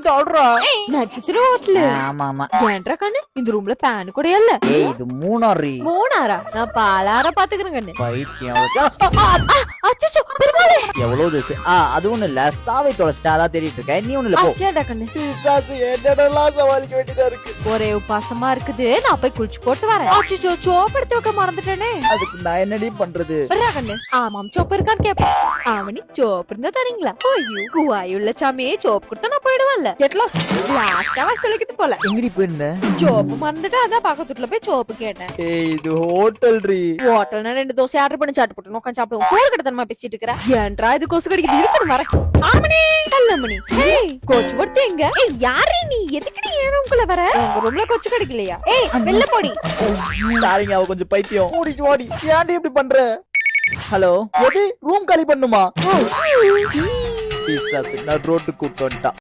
தோடுறா நட்சத்திர ஹோட்டல். ஆமா ஆமா. ஏன்டா கண்ணு இந்த ரூம்ல பேன் கூட இல்ல. ஏய் இது மூணாரி. மூணாரா? நான் பாலார பாத்துக்கிறேன் கண்ணு. பைத்தியம். அச்சச்சோ பெருமாளே. எவ்வளவு தேசு. அது ஒண்ணு இல்ல, சாவை தொலைச்சிட்டா அதான் தேடிட்டு இருக்கேன். நீ ஒண்ணு இல்ல போ. அச்சேடா கண்ணு. பிசாசு என்னடெல்லாம் சமாளிக்க வேண்டியதா இருக்கு. ஒரே உபாசமா இருக்குது, நான் போய் குளிச்சு போட்டு வரேன். அச்சச்சோ சோப்பு எடுத்து வைக்க மறந்துட்டேனே. அதுக்கு நான் என்னடி பண்றது? வரா கண்ணு. ஆமாம் சோப்பு இருக்கான்னு கேப்பேன். ஆவணி சோப்பு இருந்தா தரீங்களா? ஐயோ குவாயுள்ள சாமியே சோப்பு கொடுத்தா நான் போயிடுவேன்ல. லாஸ்டா சொல்லிக்கிட்டு போல. எங்கடி போயிருந்த? சோப்பு மறந்துட்டு அதான் பக்கத்துல போய் சோப்பு கேட்டேன். ஏய் இது ஹோட்டல் ரீ. ஹோட்டல்னா 2 தோசை ஆர்டர் பண்ணி சாப்பிட்டு போட்டு உட்காந்து சாப்பிடுவோம். கோல் கடத்தனமா பேசிட்டு இருக்கற. ஏன்டா இது கொசு கடிக்குது? இருக்கு வர. ஆமணி கல்லமணி. ஏய் கோச்சு வர்த்தி எங்க? ஏய் யாரே நீ? எதுக்கு ஏன் ரூம்க்குள்ள வர? உங்க ரூம்ல கொச்சு கடிக்கலையா? ஏய் வெள்ள போடி. சாரிங்க, அவ கொஞ்சம் பைத்தியம். ஓடி ஓடி. ஏன்டி இப்படி பண்ற? ஹலோ, எது ரூம் காலி பண்ணுமா? பிசாசு நான் ரோட்டு கூப்பிட்டு வந்துட்டான்.